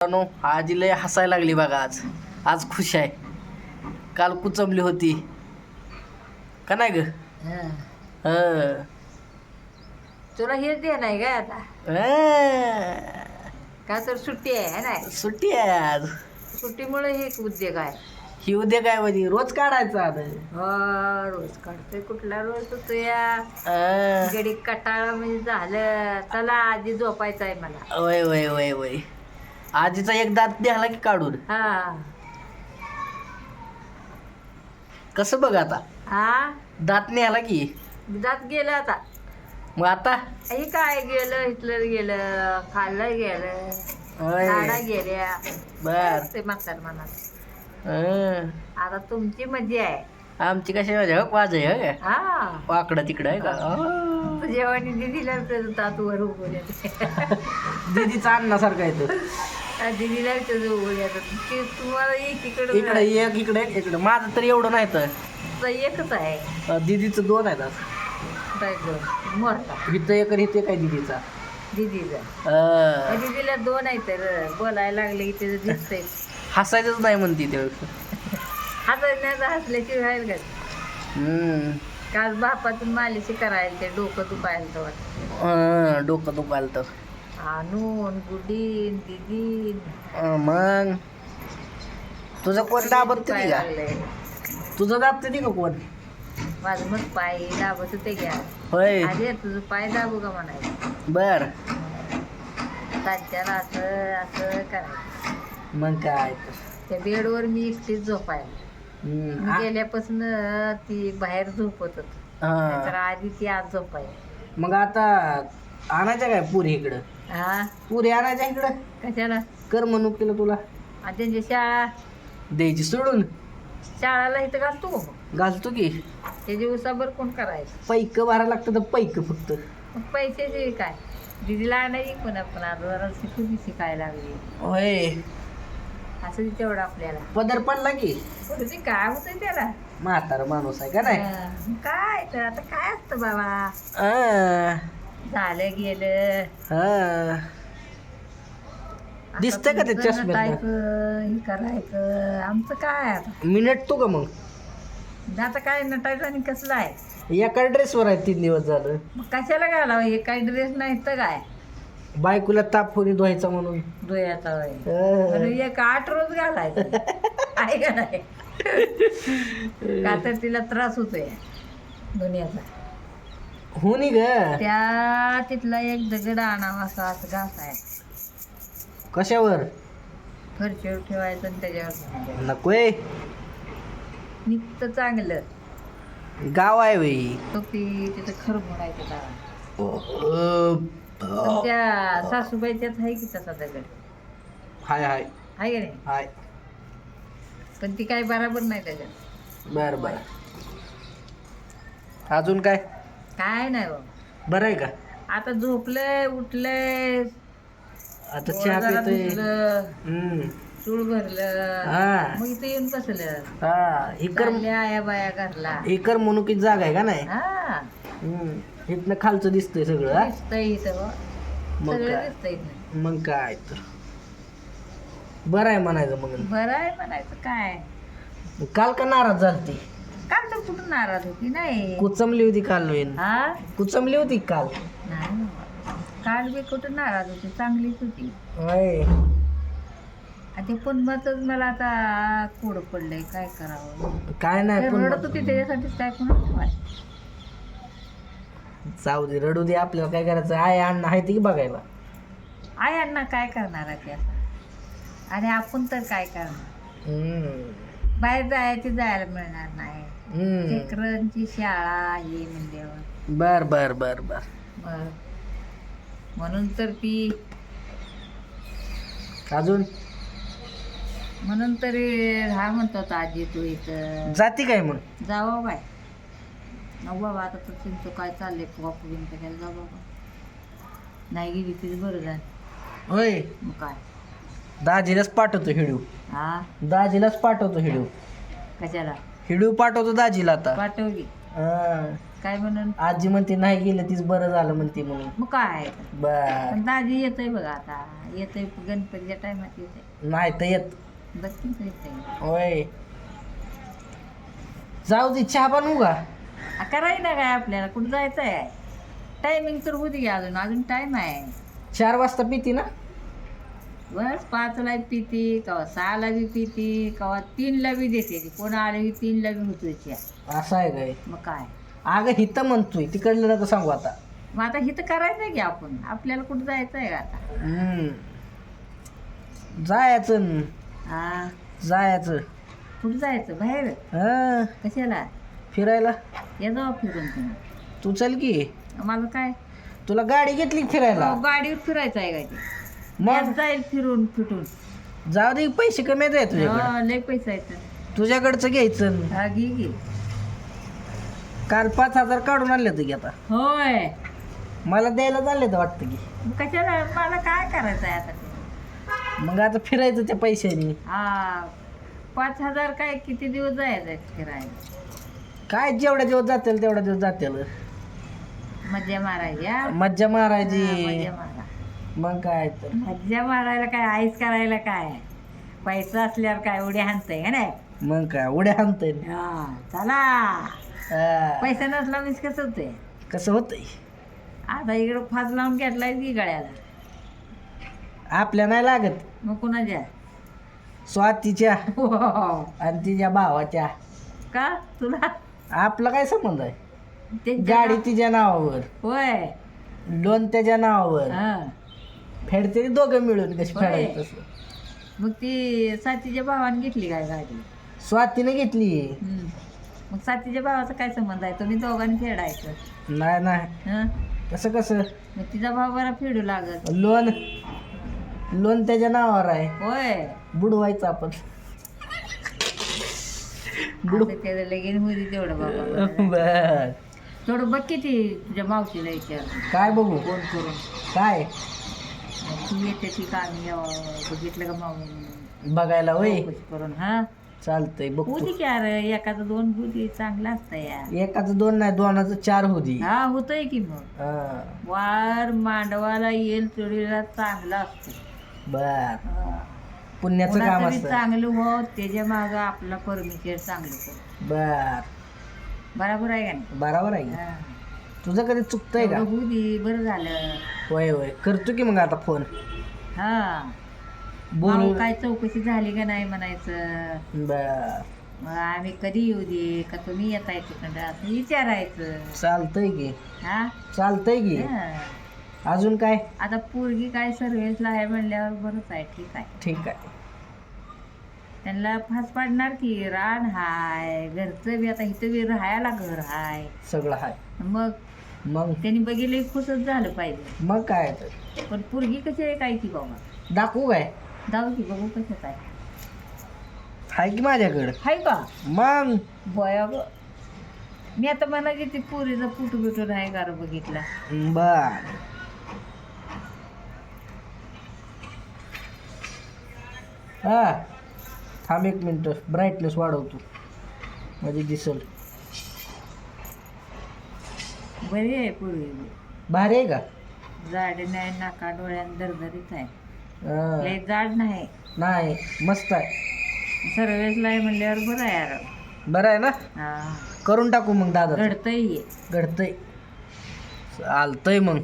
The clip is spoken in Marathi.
आजी लय हसायला लागली बघा. आज आज खुश आहे. काल कुचमली होती का नाही ग? तुला हेच दे नाही काय आता का तर सुट्टी आहे ना. सुट्टी आहे आज. सुट्टीमुळे हे उद्योग आहे. ही उद्या काय म्हणजे रोज काढायचा आता. रोज काढतोय. कुठला रोज होतो या गडी कटाळा म्हणजे झालं. चला आधी झोपायचं आहे मला. वय वय वय वय. आजीचा एक दात द्याला की काढून. कसं बघ आता दात न्याला की दात गेलं आता. मग आता हे काय गेलं इथलं गेलं खाल्लं गेलं झाडा गेल्या बर ते म्हातार मनात. आता तुमची मजा आहे. आमची कशी मजा वाज आहे वाकडं तिकडं आहे का? जेवणी दिदीला तातूवर उभं दीदीचा अन्नासारखा येतो. दिदीला उभं ते तुम्हाला एकीकडे इकडे एक इकडे इकडे. माझं तर एवढं नाही तर एकच आहे. दीदीचं दोन आहेत. मोठा इथं एक आणि इथं काय दीदीचा दीदीला दोन आहे. तर बोलायला लागले की त्याचं दिसतंय. हसायचंच नाही म्हणती ते. हसायचं हसल्याची राहील का? काल बापातून मालिशी करायला ते डोकं दुखायला तर डोकं दुखायला तर आणून गुडीन दिदीन. मग तुझं कोण दाबत का? तुझं दाबते का कोण? माझं मग पाय दाबत होते घ्या. होय अरे तुझं पाय दाबू का म्हणायचं. बर तात्याला असं असं करायचं. मग काय त्या बेडवर मी एकटीच झोपायला. मी गेल्यापासून ती बाहेर झोपत होत. तर आधी ती आज झोपायला. मग आता आणायच्या काय पुरी इकडं? पुरी आणायच्या इकडं कशाला? कर म्हणू केलं तुला. त्यांची शाळा द्यायची सोडून शाळाला इथं घालतो. घालतो की त्या दिवसाभर कोण करायचं? पैक भरायला लागतं तर पैक फक्त. मग पैशाचे काय दिदीला आणायची पण आपण आता शिकून शिकायला लागली. होय असं तेवढं आपल्याला पदर पडला की काय होतंय त्याला. म्हातारा माणूस आहे का नाही? काय तर आता काय असतं बाबा. झालं गेलं. दिसतंय का ते चष्म्यात? हे करायचं आमचं काय आता. मी नटतो का मग? आता काय नटायचं आणि कसलं आहे. एका ड्रेसवर आहे 3 दिवस झालं. मग कशाला घालावं हे काही ड्रेस नाही तर काय. बायकोला ताप होणी धुवायचा म्हणून धुयाचा एक 8 रोज घालायचं आहे का नाही. का तर तिला त्रास होतोय दुनियाचा. होणी ग. त्या तिथला एक दगड आणावा असा असं घास आहे. कशावर? फरशीवर ठेवायचं आणि त्याच्यावर नकोय. निघतं चांगलं. गाव आहे बाई. टोपी तिथं खरं म्हणायचं का. त्या सासूबाईच्यात आहे की तसा दगड? हाय हाय आहे का नाही? हाय. पण ती काय बराबर नाही त्याच्यात. बर बर. अजून काय? काय नाही बरं आहे का? आता झोपलंय उठलंय. आता चहा पितोय. चूळ भरलं. मग इथं येऊन बसलं. इकडल्या बाया घरला इकर म्हणून किती जागा आहे का नाही? इथनं खालचं दिसतंय सगळं. दिसतंय इथं सगळं दिसतंय. मग काय तर बरं आहे म्हणायचं. मग बरं आहे म्हणायचं काय. काल का नाराज झालती? काल तर कुठं नाराज होती. नाही कुचमली होती काल. कुचमली होती काल. नाही काल बी कुठं नाराज होती. चांगलीच होती. ते पुन्हाच मला आता कोड पडलंय. काय करावं काय नाही. रडत होती त्याच्यासाठीच काय कोणा जाऊ दे रडू दे. आपल्याला काय करायचं. आहे अण्णा आहे ती बघायला. आहे अण्णा काय करणार आहे त्याचा. आणि आपण तर काय करणार. बाहेर जायची जायला मिळणार नाही. लेकरांची शाळा हे म्हणल्यावर. बर बर बर बर. म्हणून तर ती अजून म्हणून तरी हा म्हणतो आजी तू इथं जाती काय मग? जावा बाय. नको बाबा आता तर तुमचं काय चाललंय. वापू घेऊन टाकायला जा बाबा. नाही गेली तरी बरं झालं. होय मग काय दाजीलाच पाठवतो हिडू. दाजीलाच पाठवतो हिडू. कशाला? हिडू पाठवतो दाजीला आता. पाठवली. काय म्हणून आजी म्हणते नाही गेलं तीच बरं झालं म्हणते म्हणून. मग काय बर पण दाजी येतोय बघा आता येतोय गणपतीच्या टायमात येतोय नाही तर येत. बघ येतोय होय जाऊ दे चहा बनवू का? कराय ना काय आपल्याला कुठं जायचं आहे टायमिंग तर होती की अजून अजून टाइम आहे 4 वाजता पिती ना? बस 5ला पिती कवा 6ला बी पिती कवा 3ला बी देते ती कोण आले की 3ला बी होतोय चहा. असं आहे काय? मग काय अगं हिथं म्हणतोय तिकडलं नका सांगू आता. मग आता हिथं करायचं आहे की आपण आपल्याला कुठं जायचं आहे का आता जायचं हा जायचं कुठं जायचं बाहेर हा कशाला फिरायला. या जाऊ फिरून तुम्ही तू चल की मला काय तुला गाडी घेतली की फिरायला. गाडीवर फिरायचं आहे काय ते मग जाईल फिरून फिटून जाऊ दे पैसे कमी आहेत तुझ्याकडे. लय पैसा येतं तुझ्याकडचं घ्यायचं. हा घे काल 5,000 काढून आणले होते की आता होय मला द्यायला चालले तर वाटतं की. मग कशाला मला काय करायचं आहे आता ते मग आता फिरायचं त्या पैशानी. हा 5,000 काय किती दिवस जायचं फिरायला काय जेवढ्या दिवस जातील तेवढ्या दिवस जातील. मज्जा मारायच्या मज्जा मारायची. मज्जा मारा मग काय तर मज्जा मारायला काय आईस करायला काय पैसा असल्यावर काय उड्या हाणतंय का नाही. मग काय उड्या आणतंय. हा चला पैसा नसला मीच कसं होतंय कसं होतंय आता इकडं फास लावून घेतलाय की गळ्याला आपल्या नाही लागत. मग कुणाच्या स्वातीच्या आणि तिच्या भावाच्या. का तुला आपला काय संबंध आहे? त्यांच्या गाडी तिच्या नावावर होय लोन त्याच्या नावावर हा फेडते दोघं मिळून. कशी होय. फेडायचं तसं. मग ती साथीच्या भावाने घेतली काय गाडी स्वातीने घेतली. मग साथीच्या भावाचा काय संबंध आहे तुम्ही दोघांनी फेडायचं नाही नाही हं कसं कसं मग तिचा भाव बरा फेडू लागत लोन लोन त्याच्या नावावर आहे. होय बुडवायचं आपण. आता त्याचं लगीन होती तेवढं बाबा बर थोडं बघ किती तुझ्या मावशीला विचार काय बघू फोन करून काय ती येते ती कामी बघितलं का मावशी बघायला होय करून हा चालतंय बघ. होती की अरे एखादं 2 होती चांगलं असतं या एकाचं 2 नाही 2चं 4 होती. हा होतंय की मग वार मांडवाला येईल चोरीला चांगलं असतं. बर पुण्याचं काम कोणाचं बी असतं. चांगलं हो त्याच्या मागं आपला परमेश्वर चांगलं कर बर बरोबर आहे का नाही बरोबर आहे. हा. तुझं कधी चुकतंय का? तेवढं होऊ दे बरं झालं होय होय करतो की मग आता फोन हा बोलू. भाऊ काय चौकशी झाली का नाही म्हणायचं बर मग आम्ही कधी येऊ दे का तुम्ही येताय तिकडं असं विचारायचं चालतंय की हा चालतंय की. हा. अजून काय? आता पोरगी काय सर्व्हिसला आहे म्हणल्यावर बरंच आहे ठीक आहे ठीक आहे. त्यांना फास पाडणार की रान हाय घरचं बी आता इथं बी राहायला घर हाय सगळं आहे. मग मग त्यांनी बघितलं खुशच झालं पाहिजे मग काय तर पण पोरगी कशी आहे काय की बाबा दाखवू काय? जाऊ की बघू कशाच आहे आहे की माझ्याकडं. हाय का मग बया ग मी आता म्हणायची ती पोरीचा फुटू बिटू नाही का रे बघितला बर हा थांब 1 मिनिट ब्राईटनेस वाढवतो म्हणजे दिसल. बरी आहे पोरगी भारी आहे का? जाड नाही नाका डोळ्यात दरदरीत आहे हा. लय जाड नाही नाही मस्त आहे. सर्वेसला आहे म्हणल्यावर बरं आहे यार बरं आहे ना? हा करून टाकू मग दादा. घडतंय घडतंय चालतंय मग.